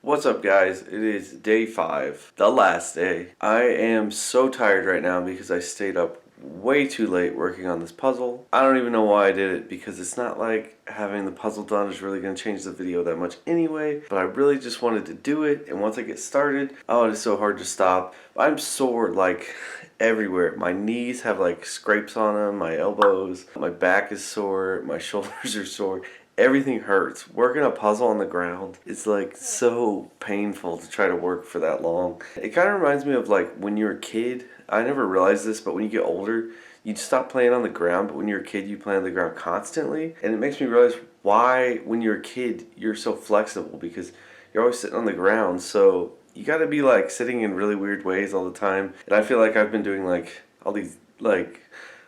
What's up, guys? It is day 5, the last day. I am so tired right now because I stayed up way too late working on this puzzle. I don't even know why I did it because it's not like having the puzzle done is really going to change the video that much anyway, but I really just wanted to do it, and once I get started, oh, it is so hard to stop. I'm sore like everywhere. My knees have like scrapes on them, my elbows, my back is sore, my shoulders are sore. Everything hurts. Working a puzzle on the ground is like so painful to try to work for that long. It kind of reminds me of like when you're a kid. I never realized this, but when you get older, you stop playing on the ground, but when you're a kid, you play on the ground constantly. And it makes me realize why, when you're a kid, you're so flexible, because you're always sitting on the ground. So you got to be like sitting in really weird ways all the time. And I feel like I've been doing like all these like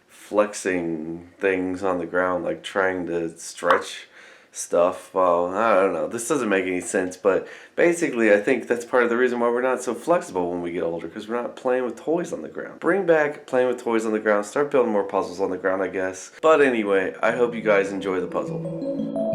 flexing things on the ground, like trying to stretch stuff. Well, I don't know. This doesn't make any sense, but basically I think that's part of the reason why we're not so flexible when we get older, because we're not playing with toys on the ground. Bring back playing with toys on the ground. Start building more puzzles on the ground, I guess. But anyway, I hope you guys enjoy the puzzle.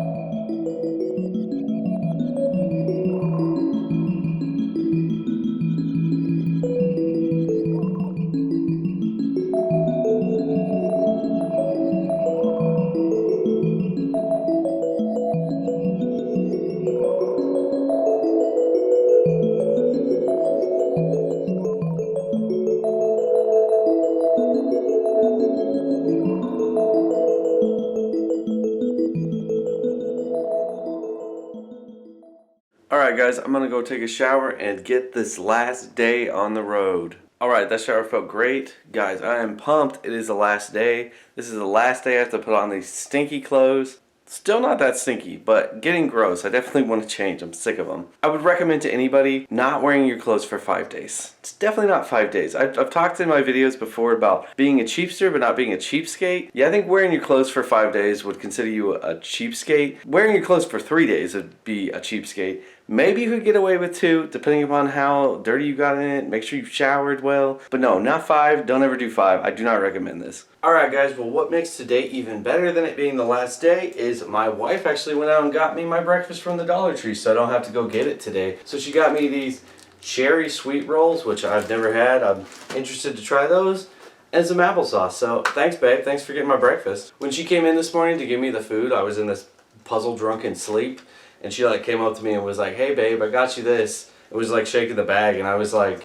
Alright guys, I'm gonna go take a shower and get this last day on the road. Alright, that shower felt great. Guys, I am pumped. It is the last day. This is the last day I have to put on these stinky clothes. Still not that stinky, but getting gross. I definitely want to change. I'm sick of them. I would recommend to anybody not wearing your clothes for 5 days. It's definitely not 5 days. I've talked in my videos before about being a cheapster but not being a cheapskate. Yeah, I think wearing your clothes for 5 days would consider you a cheapskate. Wearing your clothes for 3 days would be a cheapskate. Maybe you could get away with 2, depending upon how dirty you got in it. Make sure you've showered well. But no, not 5. Don't ever do 5. I do not recommend this. Alright guys, well what makes today even better than it being the last day is my wife actually went out and got me my breakfast from the Dollar Tree, so I don't have to go get it today. So she got me these cherry sweet rolls, which I've never had. I'm interested to try those. And some applesauce. So thanks, babe. Thanks for getting my breakfast. When she came in this morning to give me the food, I was in this puzzle drunken sleep. And she like came up to me and was like, "Hey babe, I got you this." It was like shaking the bag, and I was like,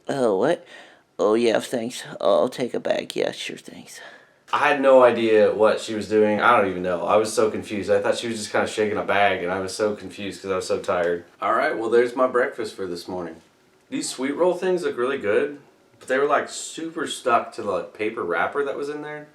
"Oh, what? Oh yeah, thanks. I'll take a bag. Yeah, sure, thanks." I had no idea what she was doing. I don't even know. I was so confused. I thought she was just kind of shaking a bag, and I was so confused because I was so tired. Alright, well there's my breakfast for this morning. These sweet roll things look really good, but they were like super stuck to the like, paper wrapper that was in there.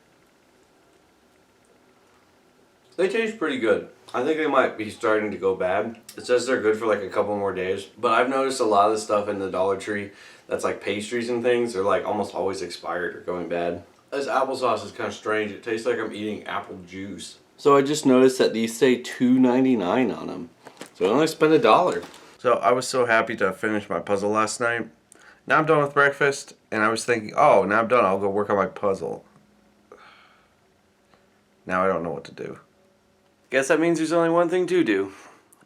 They taste pretty good. I think they might be starting to go bad. It says they're good for like a couple more days. But I've noticed a lot of the stuff in the Dollar Tree that's like pastries and things, they're like almost always expired or going bad. This applesauce is kind of strange. It tastes like I'm eating apple juice. So I just noticed that these say $2.99 on them. So I only spent $1. So I was so happy to finish my puzzle last night. Now I'm done with breakfast, and I was thinking, oh, now I'm done. I'll go work on my puzzle. Now I don't know what to do. Guess that means there's only one thing to do.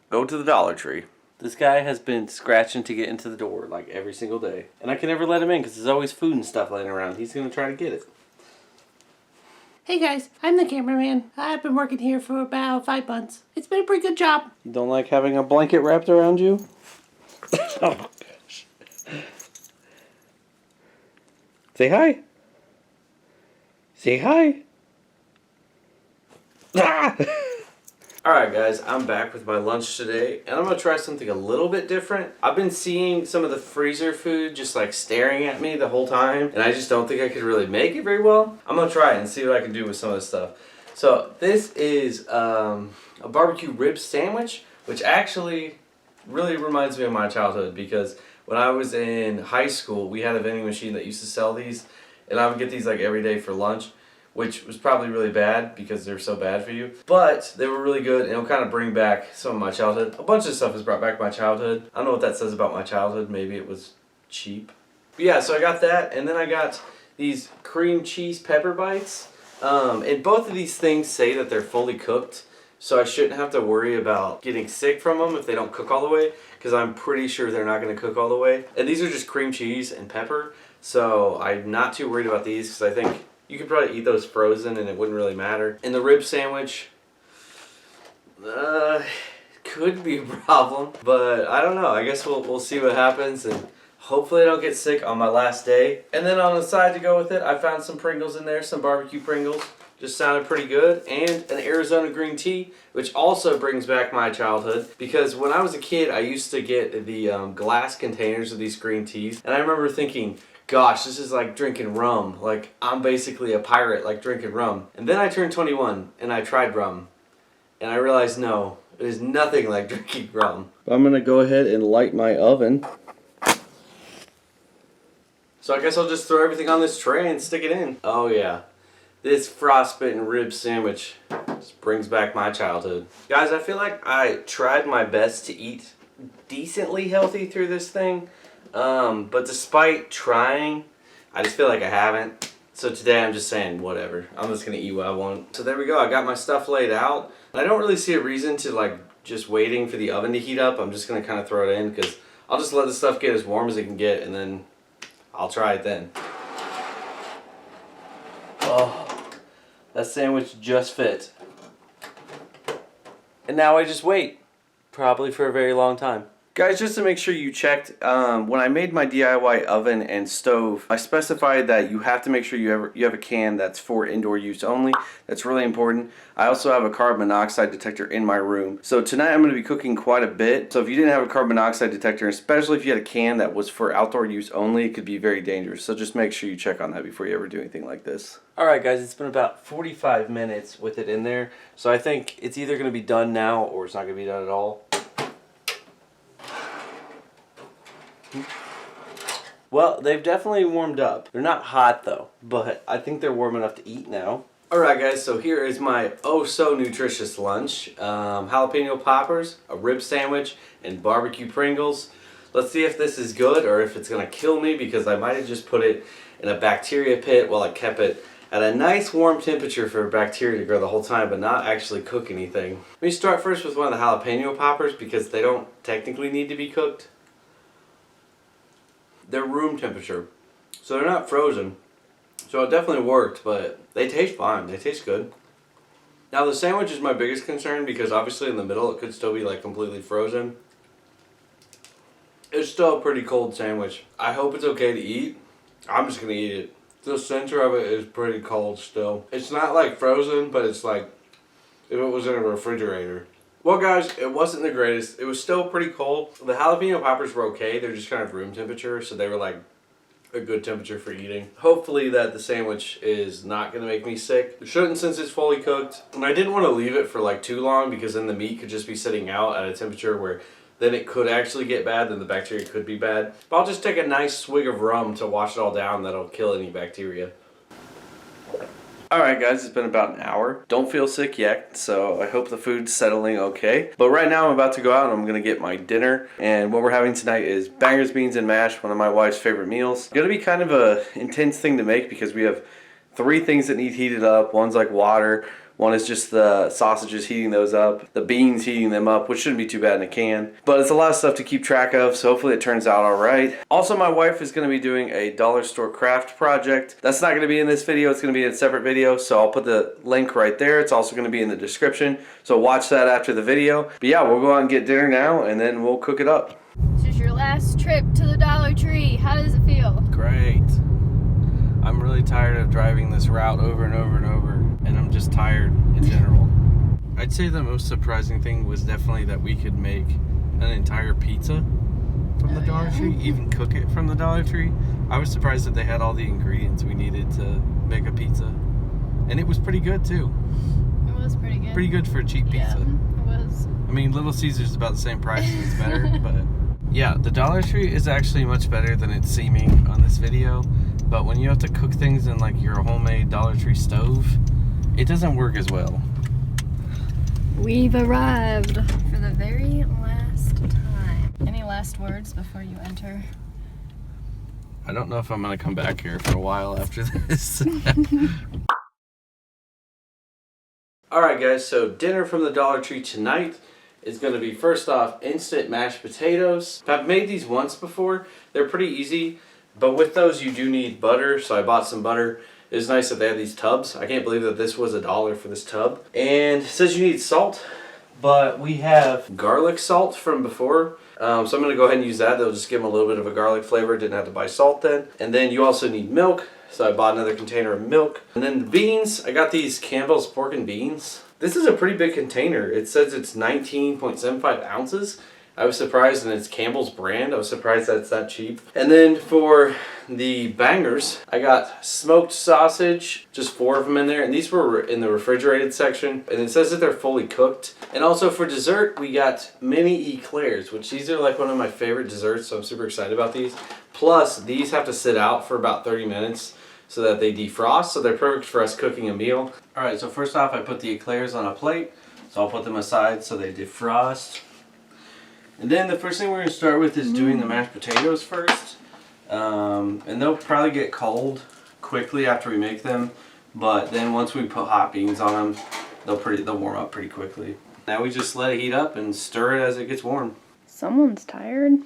Go to the Dollar Tree. This guy has been scratching to get into the door like every single day. And I can never let him in because there's always food and stuff laying around. He's going to try to get it. Hey guys, I'm the cameraman. I've been working here for about 5 months. It's been a pretty good job. You don't like having a blanket wrapped around you? Oh gosh. Say hi. Say hi. Ah! Alright guys, I'm back with my lunch today, and I'm going to try something a little bit different. I've been seeing some of the freezer food just like staring at me the whole time, and I just don't think I could really make it very well. I'm going to try it and see what I can do with some of this stuff. So this is a Bbq Rib Sandwich, which actually really reminds me of my childhood, because when I was in high school, we had a vending machine that used to sell these, and I would get these like every day for lunch, which was probably really bad because they're so bad for you. But they were really good, and it'll kind of bring back some of my childhood. A bunch of stuff has brought back my childhood. I don't know what that says about my childhood. Maybe it was cheap. But yeah, so I got that, and then I got these cream cheese pepper bites. And both of these things say that they're fully cooked, so I shouldn't have to worry about getting sick from them if they don't cook all the way. because I'm pretty sure they're not going to cook all the way. And these are just cream cheese and pepper, so I'm not too worried about these because I think you could probably eat those frozen and it wouldn't really matter. And the rib sandwich, could be a problem, but I don't know. I guess we'll see what happens, and hopefully I don't get sick on my last day. And then on the side to go with it, I found some Pringles in there, some barbecue Pringles. Just sounded pretty good. And an Arizona green tea, which also brings back my childhood. Because when I was a kid, I used to get the glass containers of these green teas. And I remember thinking, gosh, this is like drinking rum. Like, I'm basically a pirate, like drinking rum. And then I turned 21, and I tried rum. And I realized, no, it is nothing like drinking rum. I'm going to go ahead and light my oven. So I guess I'll just throw everything on this tray and stick it in. Oh yeah, this frostbitten rib sandwich just brings back my childhood. Guys, I feel like I tried my best to eat decently healthy through this thing. But despite trying, I just feel like I haven't. So today I'm just saying, whatever. I'm just going to eat what I want. So there we go. I got my stuff laid out. I don't really see a reason to like just waiting for the oven to heat up. I'm just going to kind of throw it in because I'll just let the stuff get as warm as it can get, and then I'll try it then. Oh, that sandwich just fit. And now I just wait. Probably for a very long time. Guys, just to make sure you checked, when I made my DIY oven and stove, I specified that you have to make sure you have a can that's for indoor use only. That's really important. I also have a carbon monoxide detector in my room. So tonight I'm going to be cooking quite a bit. So if you didn't have a carbon monoxide detector, especially if you had a can that was for outdoor use only, it could be very dangerous. So just make sure you check on that before you ever do anything like this. Alright guys, it's been about 45 minutes with it in there. So I think it's either going to be done now or it's not going to be done at all. Well, they've definitely warmed up. They're not hot though, but I think they're warm enough to eat now. Alright guys, so here is my oh so nutritious lunch. Jalapeno Poppers, a rib sandwich, and barbecue Pringles. Let's see if this is good or if it's going to kill me, because I might have just put it in a bacteria pit while I kept it at a nice warm temperature for bacteria to grow the whole time, but not actually cook anything. Let me start first with one of the jalapeno poppers because they don't technically need to be cooked. They're room temperature, so they're not frozen. So it definitely worked, but they taste fine. They taste good. Now the sandwich is my biggest concern because obviously in the middle it could still be like completely frozen. It's still a pretty cold sandwich. I hope it's okay to eat. I'm just gonna eat it. The center of it is pretty cold still. It's not like frozen, but it's like if it was in a refrigerator. Well guys, it wasn't the greatest. It was still pretty cold. The jalapeno poppers were okay. They're just kind of room temperature, so they were like a good temperature for eating. Hopefully that the sandwich is not going to make me sick. It shouldn't since it's fully cooked. And I didn't want to leave it for like too long because then the meat could just be sitting out at a temperature where then it could actually get bad, then the bacteria could be bad. But I'll just take a nice swig of rum to wash it all down. That'll kill any bacteria. Alright guys, it's been about an hour. Don't feel sick yet, so I hope the food's settling okay. But right now I'm about to go out and I'm going to get my dinner. And what we're having tonight is bangers, beans, and mash, one of my wife's favorite meals. It's going to be kind of a intense thing to make because we have 3 things that need heated up. One's like water. One is just the sausages, heating those up. The beans, heating them up, which shouldn't be too bad in a can. But it's a lot of stuff to keep track of, so hopefully it turns out alright. Also, my wife is going to be doing a dollar store craft project. That's not going to be in this video, it's going to be in a separate video, so I'll put the link right there. It's also going to be in the description, so watch that after the video. But yeah, we'll go out and get dinner now, and then we'll cook it up. This is your last trip to the Dollar Tree. How does it feel? Great. I'm really tired of driving this route over and over and over, and I'm just tired in general. I'd say the most surprising thing was definitely that we could make an entire pizza from the Dollar Tree, even cook it from the Dollar Tree. I was surprised that they had all the ingredients we needed to make a pizza, and it was pretty good too. It was pretty good. Pretty good for a cheap pizza. Yeah, it was. I mean, Little Caesars is about the same price and it's better, but yeah, the Dollar Tree is actually much better than it's seeming on this video. But when you have to cook things in like your homemade Dollar Tree stove, it doesn't work as well. We've arrived for the very last time. Any last words before you enter? I don't know if I'm going to come back here for a while after this. Alright guys, so dinner from the Dollar Tree tonight is going to be, first off, instant mashed potatoes. I've made these once before. They're pretty easy, but with those you do need butter, so I bought some butter. It's nice that they have these tubs. I can't believe that this was $1 for this tub. And it says you need salt, but we have garlic salt from before. So I'm going to go ahead and use that. They'll just give them a little bit of a garlic flavor. Didn't have to buy salt then. And then you also need milk. So I bought another container of milk. And then the beans, I got these Campbell's pork and beans. This is a pretty big container. It says it's 19.75 ounces. I was surprised, and it's Campbell's brand. I was surprised that it's that cheap. And then for the bangers, I got smoked sausage, just 4 of them in there. And these were in the refrigerated section. And it says that they're fully cooked. And also for dessert, we got mini eclairs, which these are like one of my favorite desserts. So I'm super excited about these. Plus, these have to sit out for about 30 minutes so that they defrost. So they're perfect for us cooking a meal. All right, so first off, I put the eclairs on a plate. So I'll put them aside so they defrost. And then the first thing we're going to start with is doing the mashed potatoes first. And they'll probably get cold quickly after we make them. But then once we put hot beans on them, they'll warm up pretty quickly. Now we just let it heat up and stir it as it gets warm. Someone's tired.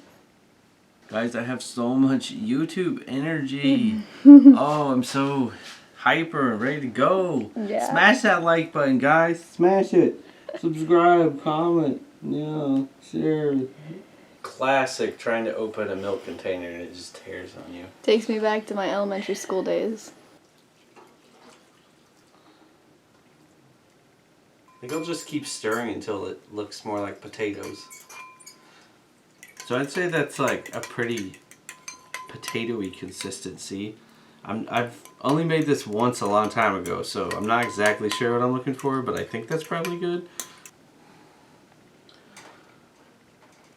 Guys, I have so much YouTube energy. Oh, I'm so hyper, ready to go. Yeah. Smash that like button, guys. Smash it. Subscribe, comment. Yeah, sure. Classic trying to open a milk container and it just tears on you. Takes me back to my elementary school days. I think I'll just keep stirring until it looks more like potatoes. So I'd say that's like a pretty potatoey consistency. I've only made this once a long time ago, so I'm not exactly sure what I'm looking for, but I think that's probably good.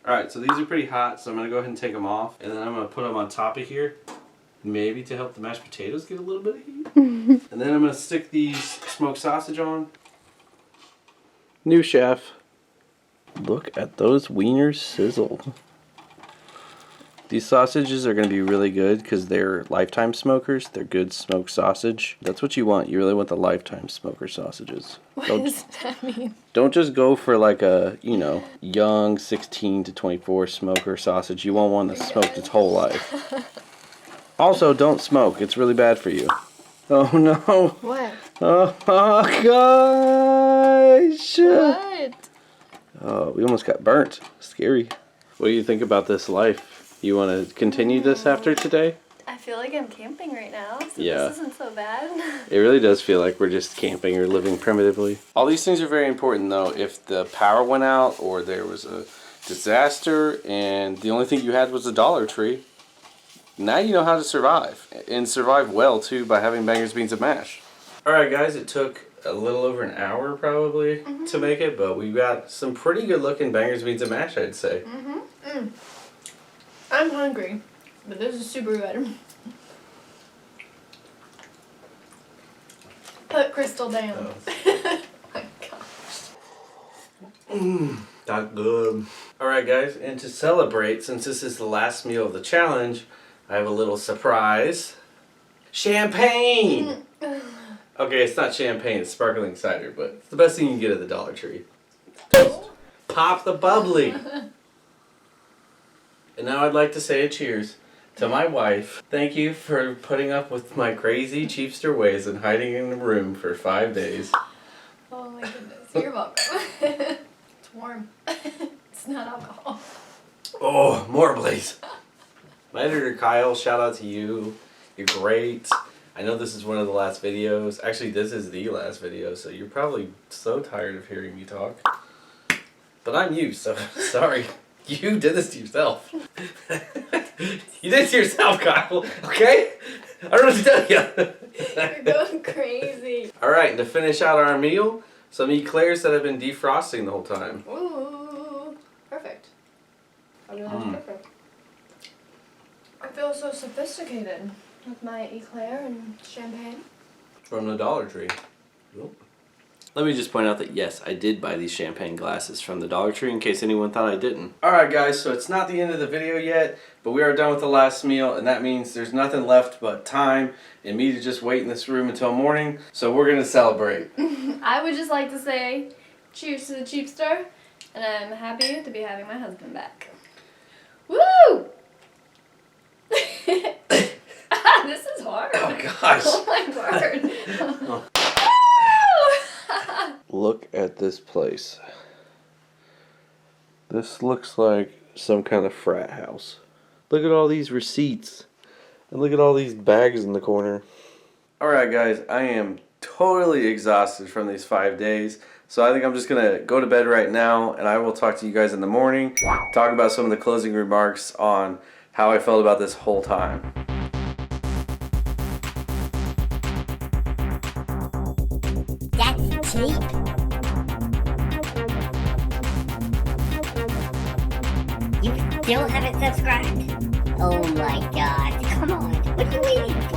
Alright, so these are pretty hot, so I'm going to go ahead and take them off. And then I'm going to put them on top of here, maybe to help the mashed potatoes get a little bit of heat. And then I'm going to stick these smoked sausage on. New chef. Look at those wieners sizzle. These sausages are going to be really good because they're lifetime smokers. They're good smoked sausage. That's what you want. You really want the lifetime smoker sausages. What does that mean? Don't just go for like a, young 16 to 24 smoker sausage. You want one that's smoked its whole life. Also, don't smoke. It's really bad for you. Oh no. What? Oh gosh. What? Oh, we almost got burnt. Scary. What do you think about this life? You want to continue this after today? I feel like I'm camping right now, so Yeah. this isn't so bad. It really does feel like we're just camping or living primitively. All these things are very important though. If the power went out or there was a disaster and the only thing you had was a Dollar Tree, now you know how to survive. And survive well too by having bangers, beans, and mash. Alright guys, it took a little over an hour probably to make it, but we got some pretty good looking bangers, beans, and mash, I'd say. I'm hungry, but this is super good. Put Crystal down. My gosh. That's good. Alright guys, and to celebrate, since this is the last meal of the challenge, I have a little surprise. Champagne! Okay, it's not champagne, it's sparkling cider, but it's the best thing you can get at the Dollar Tree. Just pop the bubbly! And now I'd like to say a cheers to my wife. Thank you for putting up with my crazy Cheapster ways and hiding in the room for 5 days. Oh my goodness, you're welcome. It's warm. It's not alcohol. Oh, more please. My editor Kyle, shout out to you. You're great. I know this is one of the last videos. Actually, this is the last video, so you're probably so tired of hearing me talk. But I'm you, so sorry. You did this to yourself. You did it to yourself, Kyle. Okay? I don't know what to tell you. You're going crazy. Alright, and to finish out our meal, some eclairs that have been defrosting the whole time. Ooh, perfect. I really like perfect. I feel so sophisticated with my eclair and champagne. From the Dollar Tree. Nope. Let me just point out that yes, I did buy these champagne glasses from the Dollar Tree in case anyone thought I didn't. Alright guys, so it's not the end of the video yet, but we are done with the last meal, and that means there's nothing left but time and me to just wait in this room until morning, so we're going to celebrate. I would just like to say cheers to the Cheapster And I'm happy to be having my husband back. Woo! This is hard. Oh gosh. Oh my word. Look at this place. This looks like some kind of frat house. Look at all these receipts. And look at all these bags in the corner. Alright guys, I am totally exhausted from these 5 days. So I think I'm just going to go to bed right now, and I will talk to you guys in the morning. Talk about some of the closing remarks on how I felt about this whole time. That's cheap. You still haven't subscribed? Oh my god, come on. What are you waiting for?